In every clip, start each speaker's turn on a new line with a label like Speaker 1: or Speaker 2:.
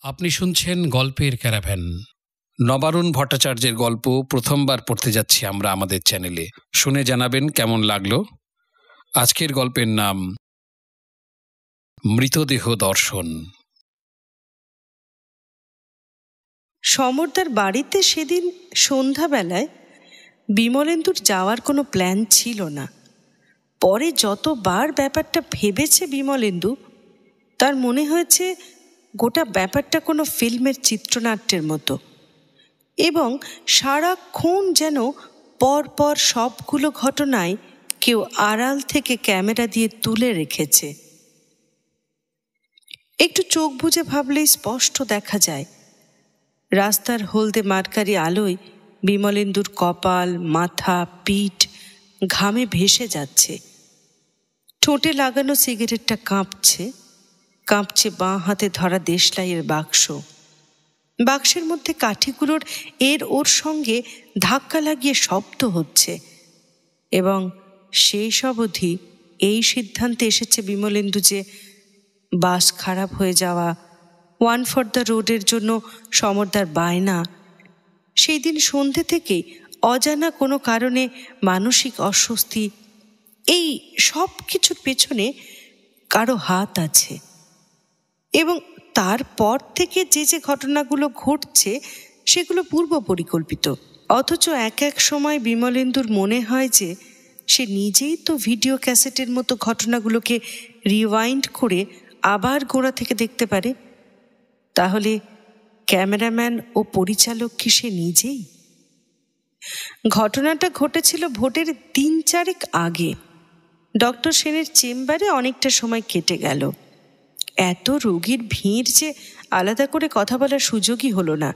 Speaker 1: আপনি শুনছেন গল্পের ক্যারাভ্যান। নবারুণ ভট্টাচার্যের গল্প প্রথমবার পড়তে যাচ্ছি আমরা আমাদের চ্যানেলে। শুনে জানাবেন কেমন লাগলো। আজকের গল্পের নাম মৃতদেহ দর্শন।
Speaker 2: সমরদার বাড়িতে সেদিন সন্ধ্যাবেলায় বিমলেন্দুর যাওয়ার কোনো প্ল্যান ছিল না। পরে যতবার ব্যাপারটা ভেবেছে বিমলেন্দু, তার মনে হয়েছে গোটা ব্যাপারটা কোনো ফিল্মের চিত্রনাট্যের মতো, এবং সারাক্ষণ যেন পরপর সবগুলো ঘটনায় কেউ আড়াল থেকে ক্যামেরা দিয়ে তুলে রেখেছে। একটু চোখ বুজে ভাবলেই স্পষ্ট দেখা যায় রাস্তার হলদে মার্কারি আলোয় বিমলেন্দুর কপাল, মাথা, পিঠ ঘামে ভেসে যাচ্ছে। ঠোঁটে লাগানো সিগারেটটা কাঁপছে কাঁপছে। বাঁ হাতে ধরা দেশলাইয়ের বাক্স, বাক্সের মধ্যে কাঠিগুলোর এর ওর সঙ্গে ধাক্কা লাগিয়ে শব্দ হচ্ছে। এবং সেই সব অবধি এই সিদ্ধান্তে এসেছে বিমলেন্দু যে বাস খারাপ হয়ে যাওয়া, ওয়ান ফর দ্য রোডের জন্য সমরদার বায়না, সেই দিন সন্ধ্যে থেকেই অজানা কোনো কারণে মানসিক অস্বস্তি, এই সব কিছুর পেছনে কারো হাত আছে। এবং তারপর থেকে যে যে ঘটনাগুলো ঘটছে সেগুলো পূর্ব পরিকল্পিত। অথচ এক এক সময় বিমলেন্দুর মনে হয় যে সে নিজেই তো ভিডিও ক্যাসেটের মতো ঘটনাগুলোকে রিওয়াইন্ড করে আবার গোড়া থেকে দেখতে পারে। তাহলে ক্যামেরাম্যান ও পরিচালক কি সে নিজেই? ঘটনাটা ঘটেছিল ভোটের 3-4 আগে। ডক্টর সেনের চেম্বারে অনেকটা সময় কেটে গেল। এত রোগীর ভিড় যে আলাদা করে কথা বলার সুযোগই হলো না।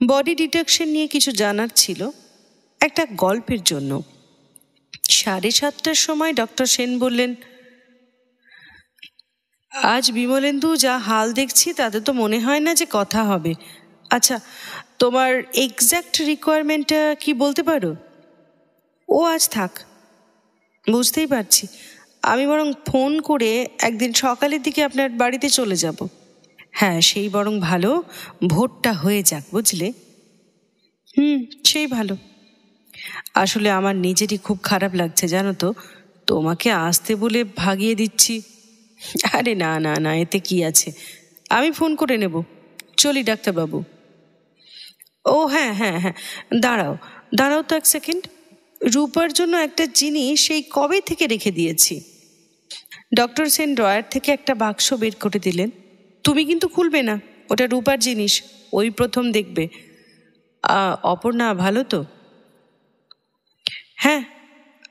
Speaker 2: বডি ডিটেকশন নিয়ে কিছু জানার ছিল, একটা গল্পের জন্য। 7:30টার সময় ডক্টর সেন বললেন, আজ বিমলেন্দু যা হাল দেখছি তাতে তো মনে হয় না যে কথা হবে। আচ্ছা, তোমার এক্স্যাক্ট রিকোয়ারমেন্টটা কি বলতে পারো? ও আজ থাক, বুঝতেই পারছি। আমি বরং ফোন করে একদিন সকালের দিকে আপনার বাড়িতে চলে যাব। হ্যাঁ, সেই বরং ভালো, ভোটটা হয়ে যাক, বুঝলে? সেই ভালো। আসলে আমার নিজেরই খুব খারাপ লাগছে, জানো তো, তোমাকে আসতে বলে ভাগিয়ে দিচ্ছি। আরে না না না, এতে কি আছে, আমি ফোন করে নেব। চলি ডাক্তারবাবু। ও হ্যাঁ হ্যাঁ হ্যাঁ, দাঁড়াও দাঁড়াও তো 1 সেকেন্ড। রূপার জন্য একটা জিনিস সেই কবে থেকে রেখে দিয়েছি। ডক্টর সেন ড্রয়ার থেকে একটা বাক্স বের করে দিলেন। তুমি কিন্তু খুলবে না, ওটা রূপার জিনিস, ওই প্রথম দেখবে। অপর্ণা ভালো তো? হ্যাঁ,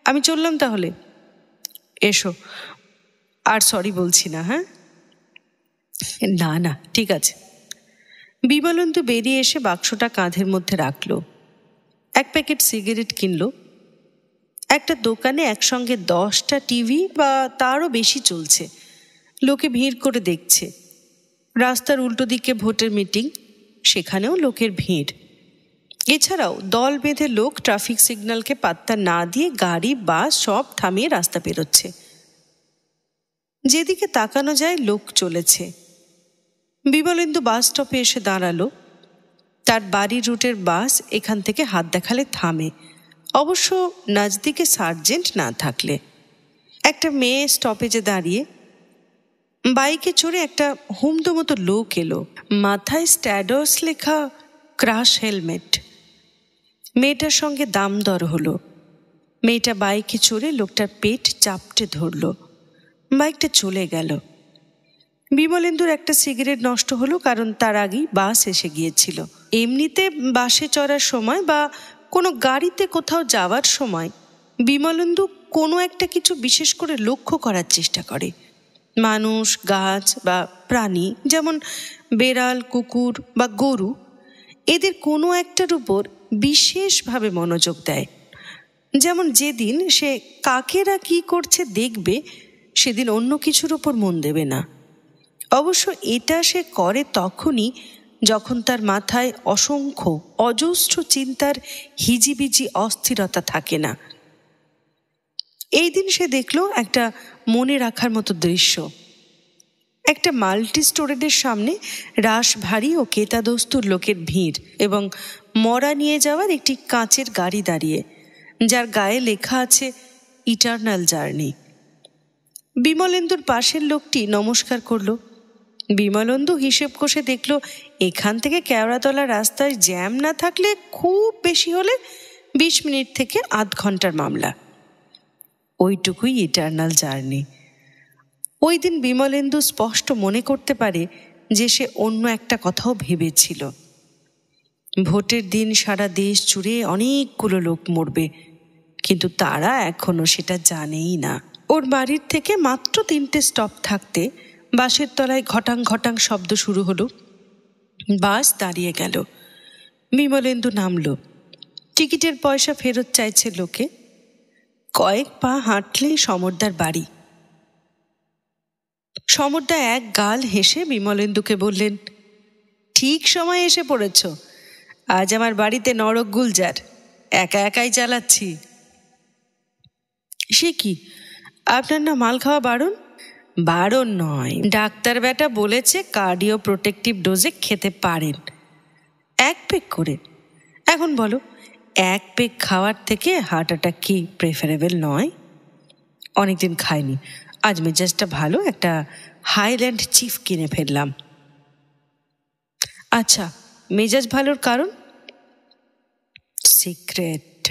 Speaker 2: আমি চললাম তাহলে। এসো, আর সরি বলছি না। হ্যাঁ, না না, ঠিক আছে। বিমলেন্দু বেরিয়ে এসে বাক্সটা কাঁধের মধ্যে রাখলো, 1 প্যাকেট সিগারেট কিনল। একটা দোকানে একসঙ্গে 10টা টিভি বা তারও বেশি চলছে, লোকে ভিড় করে দেখছে। রাস্তার উল্টো দিকে ভোটের মিটিং, সেখানেও লোকের ভিড়। এছাড়াও দল বেঁধে লোক ট্রাফিক সিগন্যালকে পাত্তা না দিয়ে গাড়ি বাস সব থামিয়ে রাস্তা পেরোচ্ছে। যেদিকে তাকানো যায় লোক চলেছে। বিমলেন্দু বাস স্টপে এসে দাঁড়ালো। তার বাড়ির রুটের বাস এখান থেকে হাত দেখালে থামে, অবশ্য নজদিকে সার্জেন্ট না থাকলে। একটা মেয়ে স্টপেজে দাঁড়িয়ে, বাইকে চড়ে একটা হুমদো মতো লোক এলো, মাথায় স্ট্যাডার্স লেখা, ক্রাশ হেলমেট। মেয়েটার সঙ্গে দাম দর হলো। মেয়েটা বাইকে চড়ে লোকটার পেট চাপটে ধরল, বাইকটা চলে গেল। বিমলেন্দুর একটা সিগারেট নষ্ট হলো, কারণ তার আগেই বাস এসে গিয়েছিল। এমনিতে বাসে চড়ার সময় বা কোনো গাড়িতে কোথাও যাওয়ার সময় বিমলেন্দু কোনো একটা কিছু বিশেষ করে লক্ষ্য করার চেষ্টা করে। মানুষ, গাছ বা প্রাণী, যেমন বেড়াল, কুকুর বা গরু, এদের কোনো একটার উপর বিশেষভাবে মনোযোগ দেয়। যেমন যেদিন সে কাকেরা কি করছে দেখবে, সেদিন অন্য কিছুর উপর মন দেবে না। অবশ্য এটা সে করে তখনই যখন তার মাথায় অসংখ্য অজস্র চিন্তার হিজিবিজি অস্থিরতা থাকে না। এই দিন সে দেখল একটা মনে রাখার মতো দৃশ্য। একটা মাল্টি স্টোরেজের সামনে রাশ ভারী ও কেতাদস্তুর লোকের ভিড় এবং মরা নিয়ে যাওয়ার একটি কাঁচের গাড়ি দাঁড়িয়ে, যার গায়ে লেখা আছে ইটারনাল জার্নি। বিমলেন্দুর পাশের লোকটি নমস্কার করল। বিমলেন্দু হিসেব কষে দেখল এখান থেকে কেওড়াতলা রাস্তায় জ্যাম না থাকলে খুব বেশি হলে 20 মিনিট থেকে আধ ঘন্টার মামলা। ওইটুকুই ইটারনাল জার্নি। ওই দিন বিমলেন্দু স্পষ্ট মনে করতে পারে যে সে অন্য একটা কথাও ভেবেছিল। ভোটের দিন সারা দেশ জুড়ে অনেকগুলো লোক মরবে, কিন্তু তারা এখনো সেটা জানেই না। ওর বাড়ির থেকে মাত্র 3টে স্টপ থাকতে বাসের তলায় ঘটাং ঘটাং শব্দ শুরু হলো। বাস দাঁড়িয়ে গেল। বিমলেন্দু নামল। টিকিটের পয়সা ফেরত চাইছে লোকে। কয়েক পা হাঁটলেই সমরদার বাড়ি। সমরদা এক গাল হেসে বিমলেন্দুকে বললেন, ঠিক সময় এসে পড়েছ। আজ আমার বাড়িতে নরক গুলজার, একা একাই চালাচ্ছি। সে কি, আপনার না মাল খাওয়া বারণ? বারণ নয়, ডাক্তার বেটা বলেছে কার্ডিও প্রোটেক্টিভ ডোজে খেতে পারেন 1 পেগ করে। এখন বলো, 1 পেগ খাওয়ার থেকে হার্ট অ্যাটাক কি প্রেফারেবল নয়? অনেকদিন খাইনি, আজ মেজাজটা ভালো, একটা হাইল্যান্ড চিফ কিনে ফেললাম। আচ্ছা, মেজাজ ভালোর কারণ? সিক্রেট,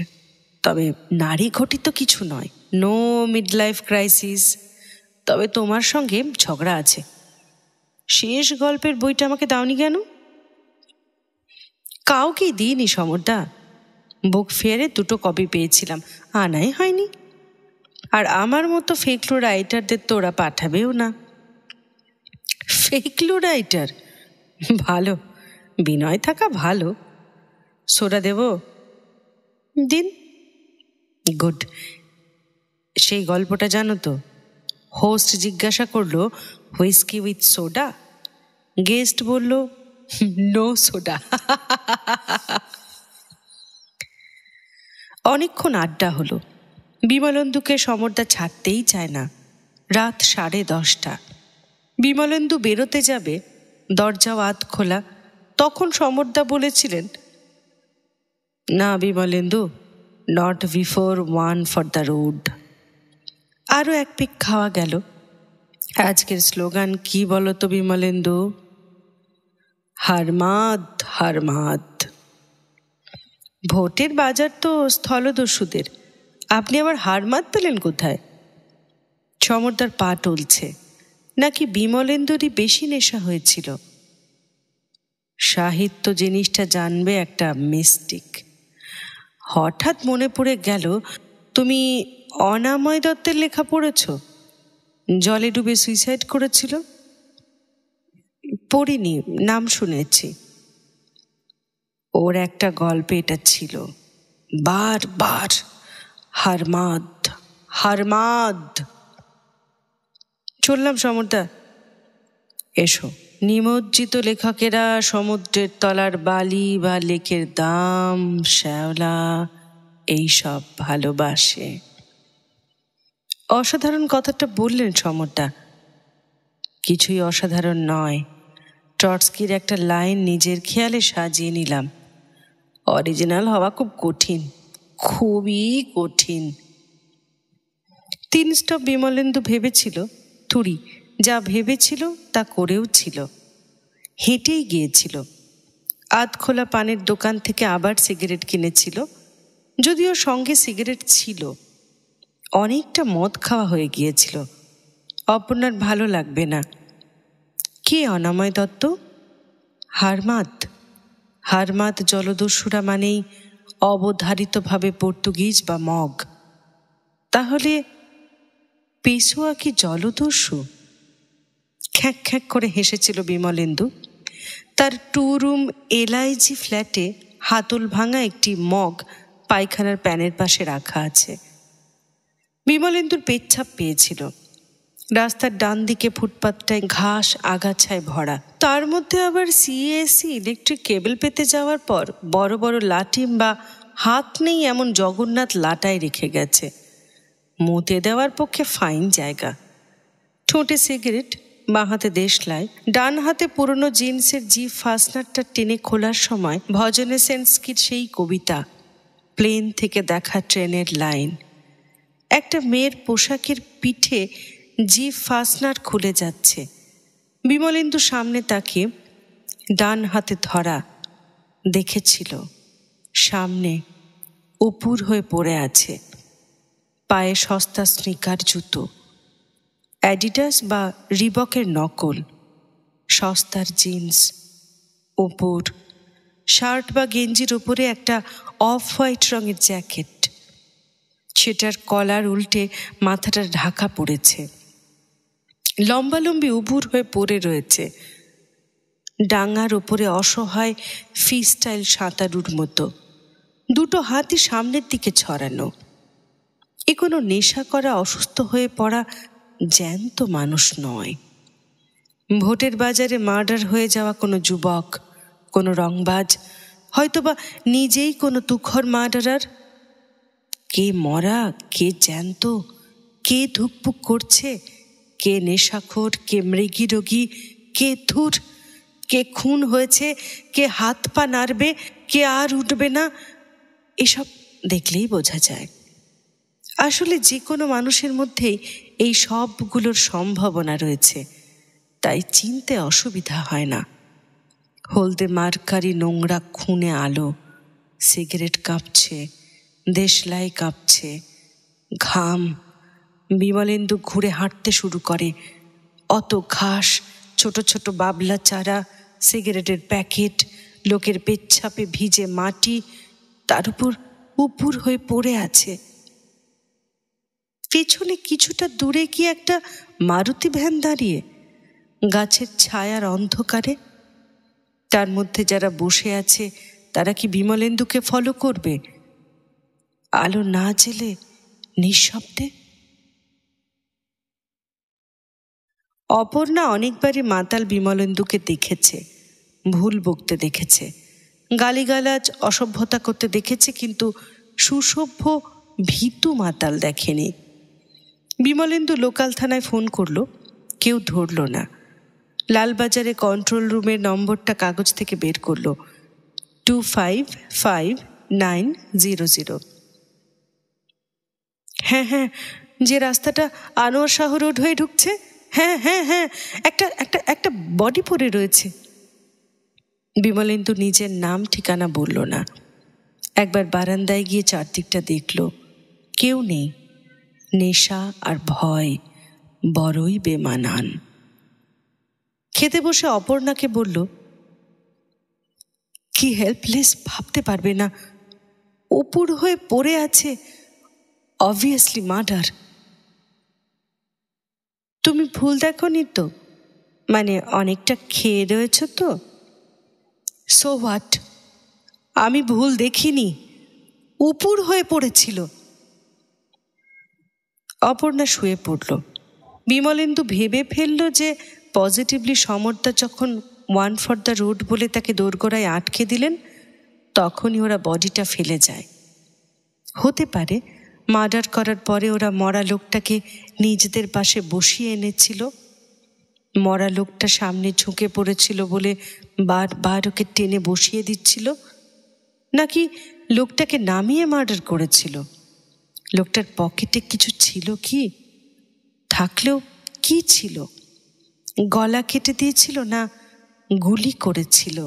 Speaker 2: তবে নারী ঘটিত কিছু নয়। No mid life crisis. তবে তোমার সঙ্গে ঝগড়া আছে। শেষ গল্পের বইটা আমাকে দাওনি কেন? কাউকেই দিইনি সমরদা। বুক ফেয়ারে 2টো কপি পেয়েছিলাম, আনাই হয়নি। আর আমার মতো ফেকলো রাইটারদের তো ওরা পাঠাবেও না। ফেকলো রাইটার? ভালো, বিনয় থাকা ভালো। সোডা দেব? দিন। গুড। সেই গল্পটা জানো তো? হোস্ট জিজ্ঞাসা করলো, হুইস্কি উইথ সোডা? গেস্ট বলল, নো সোডা। অনেকক্ষণ আড্ডা হলো। বিমলেন্দুকে সমরদা ছাড়তেই চায় না। রাত 10:30। বিমলেন্দু বেরোতে যাবে, দরজাও আধ খোলা। তখন সমরদা বলেছিলেন, না Bimalendu, not before 1 for the road. আরও 1 পেগ খাওয়া গেল। আজকের স্লোগান কি বলো তো বিমলেন্দু? হারমাদ হারমাদ। ভোটের বাজার তো স্থলদস্যুদের, আপনি আবার হারমাদ পেলেন কোথায়? সমরদার পা টলছে। নাকি বিমলেন্দুরই বেশি নেশা হয়েছিল? সাহিত্য জিনিসটা জানবে একটা মিস্টিক। হঠাৎ মনে পড়ে গেল, তুমি অনাময় দত্তের লেখা পড়েছ? জলে ডুবে সুইসাইড করেছিল? পড়িনি, নাম শুনেছি। ওর একটা গল্পে এটা ছিল, বারবার হারমাদ হারমাদ। চললাম সমরদা, এসো। নিমজ্জিত লেখকেরা সমুদ্রের তলার বালি বা লেকের দাম, শ্যাওলা এইসব ভালোবাসে। অসাধারণ কথাটা বললেন সমরদা। কিছুই অসাধারণ নয়। ট্রটস্কির একটা লাইন নিজের খেয়ালে সাজিয়ে নিলাম। অরিজিনাল হওয়া খুব কঠিন, খুবই কঠিন। 3 স্টপ বিমলেন্দু ভেবেছিল, থুড়ি যা ভেবেছিল তা করেও ছিল। হেঁটেই গিয়েছিল। আধখোলা পানের দোকান থেকে আবার সিগারেট কিনেছিল, যদিও সঙ্গে সিগারেট ছিল। অনেকটা মদ খাওয়া হয়ে গিয়েছিল। অপর্ণার ভালো লাগবে না। কে অনাময় দত্ত? হারমাদ। হারমাদ জলদস্যুরা মানেই অবধারিতভাবে পর্তুগিজ বা মগ। তাহলে পেশোয়া কি জলদস্যু? খ্যাঁক খ্যাঁক করে হেসেছিল বিমলেন্দু। তার 2 রুম এলআইজি ফ্ল্যাটে হাতল ভাঙা একটি মগ পায়খানার প্যানের পাশে রাখা আছে। বিমলেন্দুর পেচ্ছাপ পেয়েছিল। রাস্তার ডান দিকে ফুটপাতটায় ঘাস আগাছায় ভরা। তার মধ্যে আবার সিএসসি ইলেকট্রিক কেবল পেতে যাওয়ার পর বড় বড় লাটিম বা হাত নেই এমন জগন্নাথ লাটায় রেখে গেছে। মুতে দেওয়ার পক্ষে ফাইন জায়গা। ঠোঁটে সিগারেট, বাঁ হাতে দেশলাই, ডান হাতে পুরনো জিন্সের জিপ ফাস্টনারটা টেনে খোলার সময় ভজনেসেন্সকির সেই কবিতা, প্লেন থেকে দেখা ট্রেনের লাইন। একটা মেয়ের পোশাকের পিঠে জিপ ফাস্টনার খুলে যাচ্ছে। বিমলেন্দু সামনে তাকিয়ে ডান হাতে ধরা দেখেছিল সামনে উপুর হয়ে পড়ে আছে, পায়ে সস্তা স্নিকার জুতো, অ্যাডিডাস বা রিবকের নকল, সস্তার জিন্স, উপর শার্ট বা গেঞ্জির উপরে একটা অফ হোয়াইট রঙের জ্যাকেট, সেটার কলার উল্টে মাথাটা ঢাকা পড়েছে, লম্বালম্বি উপুর হয়ে পড়ে রয়েছে, ডাঙার ওপরে অসহায় ফ্রি স্টাইল সাঁতারুর মতো, দুটো হাতই সামনের দিকে ছড়ানো। এ কোনো নেশা করা অসুস্থ হয়ে পড়া জ্যান্ত মানুষ নয়। ভোটের বাজারে মার্ডার হয়ে যাওয়া কোনো যুবক, কোনো রংবাজ, হয়তোবা নিজেই কোনো তুখর মার্ডারার। কে মরা, কে জ্যান্ত, কে ধুকপুক করছে, কে নেশাখোর, কে মৃগী রোগী, কে ধুর, কে খুন হয়েছে, কে হাত পা নাড়বে, কে আর উঠবে না, এসব দেখলেই বোঝা যায়। আসলে যে কোনো মানুষের মধ্যেই এই সবগুলোর সম্ভাবনা রয়েছে, তাই চিনতে অসুবিধা হয় না। হলদে মার্কারি নোংরা খুনে আলো, সিগারেট কাঁপছে, দেশলাই কাঁপছে, ঘাম। বিমলেন্দু ঘুরে হাঁটতে শুরু করে। অত ঘাস, ছোট ছোট বাবলা চারা, সিগারেটের প্যাকেট, লোকের পেচ্ছাপে ভিজে মাটি, তার উপর উপুর হয়ে পড়ে আছে। পেছনে কিছুটা দূরে কি একটা মারুতি ভ্যান দাঁড়িয়ে, গাছের ছায়ার অন্ধকারে। তার মধ্যে যারা বসে আছে তারা কি বিমলেন্দুকে ফলো করবে? আলো না জ্বেলে নিঃশব্দে। অপর্ণা অনেকবারই মাতাল বিমলেন্দুকে দেখেছে, ভুল বকতে দেখেছে, গালিগালাজ অসভ্যতা করতে দেখেছে, কিন্তু সুসভ্য ভীতু মাতাল দেখেনি। বিমলেন্দু লোকাল থানায় ফোন করলো, কেউ ধরল না। লালবাজারে কন্ট্রোল রুমের নম্বরটা কাগজ থেকে বের করলো, 255900। হ্যাঁ হ্যাঁ, যে রাস্তাটা আনোয়ার শাহ রোড হয়ে ঢুকছে, হ্যাঁ হ্যাঁ হ্যাঁ, একটা একটা একটা বডি পড়ে রয়েছে। বিমলেন্দু নিজের নাম ঠিকানা বলল না। একবার বারান্দায় গিয়ে চারদিকটা দেখল, কেউ নেই। নেশা আর ভয় বড়ই বেমানান। খেতে বসে অপর্ণাকে বলল, কি হেল্পলেস ভাবতে পারবে না, উপুর হয়ে পড়ে আছে, অবভিয়াসলি মার্ডার। তুমি ভুল দেখোনি তো? মানে অনেকটা খেয়ে রয়েছ তো? So what? আমি ভুল দেখিনি, উপুর হয়ে পড়েছিল। অপর্ণা শুয়ে পড়ল। বিমলেন্দু ভেবে ফেলল যে পজিটিভলি সমরদা যখন 1 ফর দ্য রোড বলে তাকে দোরগোড়ায় আটকে দিলেন, তখনই ওরা বডিটা ফেলে যায়। হতে পারে মার্ডার করার পরে ওরা মরা লোকটাকে নিজেদের পাশে বসিয়ে এনেছিল, মরা লোকটা সামনে ঝুঁকে পড়েছিল বলে বারবার ওকে টেনে বসিয়ে দিচ্ছিল, নাকি লোকটাকে নামিয়ে মার্ডার করেছিল। লোকটার পকেটে কিছু ছিল কি? থাকলেও কি ছিল? গলা কেটে দিয়েছিল, না গুলি করেছিল,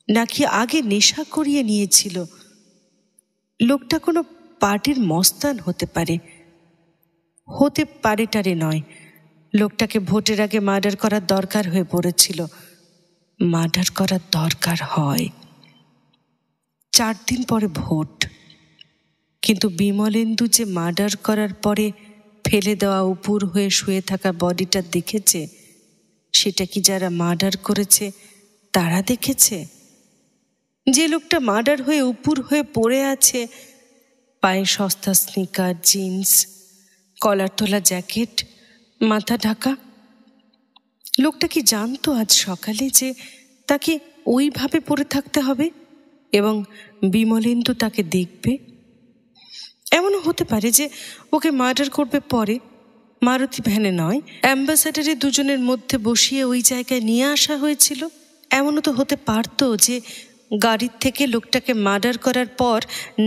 Speaker 2: নাকি আগে নেশা করিয়ে নিয়েছিল? লোকটা কোনো পার্টির মস্তান হতে পারে, হতে পারে টারে নয়। লোকটাকে ভোটের আগে মার্ডার করার দরকার হয়ে পড়েছিল। মার্ডার করার দরকার হয় 4 দিন পরে ভোট। কিন্তু বিমলেন্দু যে মার্ডার করার পরে ফেলে দেওয়া উপুর হয়ে শুয়ে থাকা বডিটা দেখেছে, সেটা কি যারা মার্ডার করেছে তারা দেখেছে? যে লোকটা মার্ডার হয়ে উপুর হয়ে পড়ে আছে, পায়ে সস্তা স্নিকার, জিন্স, কলার তোলা জ্যাকেট, মাথা ঢাকা, লোকটা কি জানতো আজ সকালে যে তাকে ওইভাবে পড়ে থাকতে হবে এবং বিমলেন্দু তাকে দেখবে? এমনও হতে পারে যে ওকে মার্ডার করবে পরে, মারুতি ভ্যানে নয়, অ্যাম্বাসাডারে দুজনের মধ্যে বসিয়ে ওই জায়গায় নিয়ে আসা হয়েছিল? এমনও তো হতে পারতো যে গাড়ির থেকে লোকটাকে মার্ডার করার পর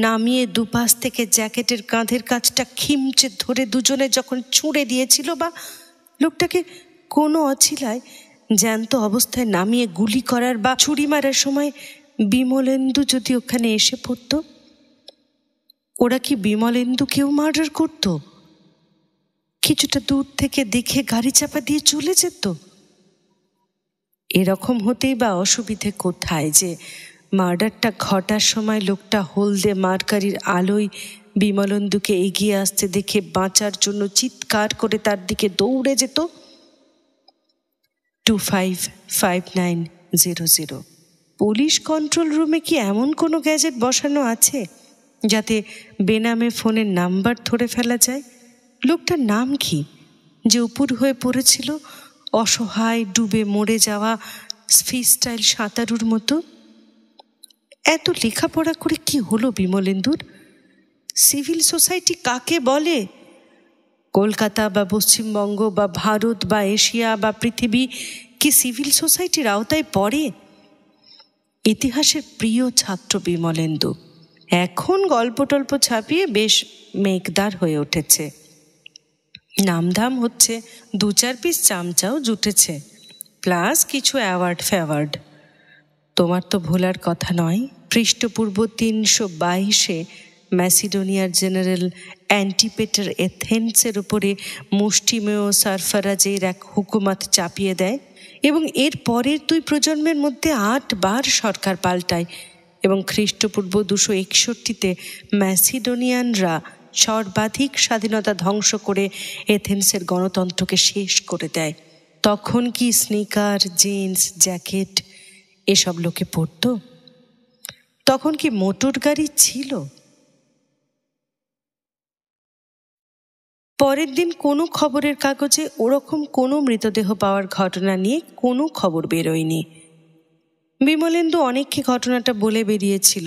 Speaker 2: নামিয়ে দুপাশ থেকে জ্যাকেটের কাঁধের কাছটা খিমচে ধরে দুজনে যখন ছুঁড়ে দিয়েছিল, বা লোকটাকে কোনো অছিলায় জ্যান্ত অবস্থায় নামিয়ে গুলি করার বা ছুরি মারার সময় বিমলেন্দু যদি ওখানে এসে পড়ত, ওরা কি বিমলেন্দুকেও মার্ডার করত? কিছুটা দূর থেকে দেখে গাড়ি চাপা দিয়ে চলে যেত? এরকম হতেই বা অসুবিধে কোথায় যে মার্ডারটা ঘটার সময় লোকটা হলদে মার্কারির আলোয় বিমলেন্দুকে এগিয়ে আসতে দেখে বাঁচার জন্য চিৎকার করে তার দিকে দৌড়ে যেত? 255900 পুলিশ কন্ট্রোল রুমে কি এমন কোনো গ্যাজেট বসানো আছে যাতে বেনামে ফোনের নাম্বার ধরে ফেলা যায়? লোকটার নাম কি যে উপুর হয়ে পড়েছিল, অসহায় ডুবে মরে যাওয়া ফ্রি স্টাইল সাঁতারুর মতো? এত লেখাপড়া করে কি হলো বিমলেন্দুর? সিভিল সোসাইটি কাকে বলে? কলকাতা বা পশ্চিমবঙ্গ বা ভারত বা এশিয়া বা পৃথিবী কি সিভিল সোসাইটির আওতায় পড়ে? ইতিহাসের প্রিয় ছাত্র বিমলেন্দু এখন গল্প টল্প ছাপিয়ে বেশ মেঘদার হয়ে উঠেছে। নামধাম হচ্ছে, 2-4 পিস চামচাও জুটেছে, প্লাস কিছু অ্যাওয়ার্ড ফ্যাওয়ার্ড। তোমার তো ভোলার কথা নয়, খ্রিস্টপূর্ব 322-এ ম্যাসিডোনিয়ার জেনারেল অ্যান্টিপেটার এথেন্সের উপরে মুষ্টিমেয় সারফারাজের এক হুকুমত চাপিয়ে দেয় এবং এর পরের 2 প্রজন্মের মধ্যে 8 বার সরকার পাল্টায় এবং খ্রিস্টপূর্ব 261-তে ম্যাসিডোনিয়ানরা সর্বাধিক স্বাধীনতা ধ্বংস করে এথেন্সের গণতন্ত্রকে শেষ করে দেয়। তখন কি স্নিকার, জিন্স, জ্যাকেট এসব লোকে পরত? তখন কি মোটর গাড়ি ছিল? পরের দিন কোনো খবরের কাগজে ওরকম কোনো মৃতদেহ পাওয়ার ঘটনা নিয়ে কোনো খবর বেরোয়নি। বিমলেন্দু অনেককে ঘটনাটা বলে বেরিয়েছিল,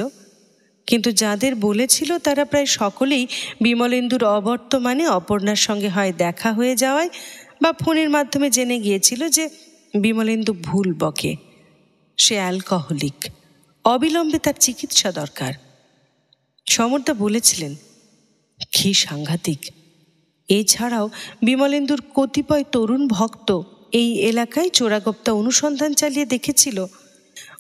Speaker 2: কিন্তু যাদের বলেছিল তারা প্রায় সকলেই বিমলেন্দুর অবর্তমানে অপর্ণার সঙ্গে হয় দেখা হয়ে যাওয়ায় বা ফোনের মাধ্যমে জেনে গিয়েছিল যে বিমলেন্দু ভুল বকে, সে অ্যালকোহলিক, অবিলম্বে তার চিকিৎসা দরকার। সমরদা বলেছিলেন, কি সাংঘাতিক! এছাড়াও বিমলেন্দুর কতিপয় তরুণ ভক্ত এই এলাকায় চোরাগোপ্তা অনুসন্ধান চালিয়ে দেখেছিল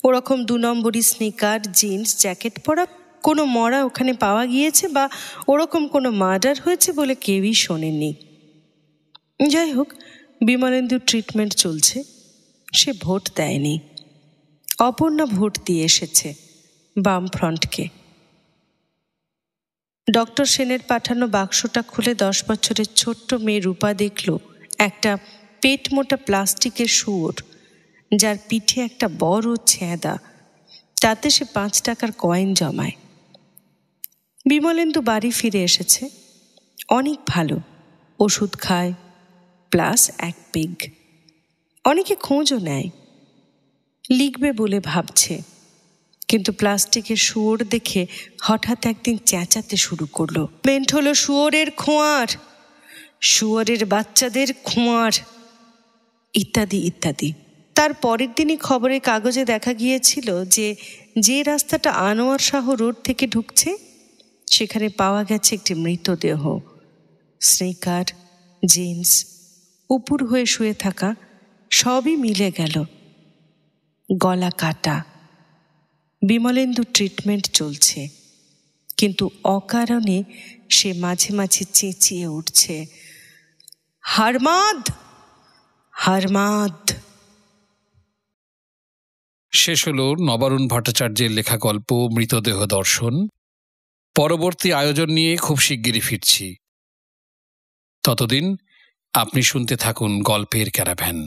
Speaker 2: ওরকম 2 নম্বরই স্নিকার, জিন্স, জ্যাকেট পরা কোনো মরা ওখানে পাওয়া গিয়েছে বা ওরকম কোনো মার্ডার হয়েছে বলে কেউই শোনেননি। যাই হোক, বিমলেন্দুর ট্রিটমেন্ট চলছে, সে ভোট দেয়নি। অপর্ণা ভোট দিয়ে এসেছে বামফ্রন্টকে। ডক্টর সেনের পাঠানো বাক্সটা খুলে 10 বছরের ছোট্ট মেয়ে রূপা দেখল একটা পেট মোটা প্লাস্টিকের শুয়োর, যার পিঠে একটা বড় ছেঁদা, তাতে সে 5 টাকার কয়েন জমায়। বিমলেন্দু বাড়ি ফিরে এসেছে, অনেক ভালো, ওষুধ খায়, প্লাস 1 পেগ। অনেকে খোঁজও নেয়, লিখবে বলে ভাবছে, কিন্তু প্লাস্টিকের শুয়োর দেখে হঠাৎ একদিন চেঁচাতে শুরু করলো, মেন্ট হলো শুয়োরের খোঁয়ার, শুয়োরের বাচ্চাদের খোঁয়ার, ইত্যাদি ইত্যাদি। তার পরের দিনই খবরের কাগজে দেখা গিয়েছিল যে রাস্তাটা আনোয়ার শাহ রোড থেকে ঢুকছে সেখানে পাওয়া গেছে একটি মৃতদেহ, স্নিকার, জিন্স, উপুর হয়ে শুয়ে থাকা, সবই মিলে গেল, গলা কাটা। বিমলেন্দু ট্রিটমেন্ট চলছে, কিন্তু অকারণে সে মাঝে মাঝে চেঁচিয়ে উঠছে, হারমাদ, হারমাদ।
Speaker 1: শেষ হল নবারুণ ভট্টাচার্যের লেখা গল্প মৃতদেহ দর্শন। পরবর্তী আয়োজন নিয়ে খুব শিগগিরই ফিরছি। ততদিন আপনি শুনতে থাকুন গল্পের ক্যারাভ্যান।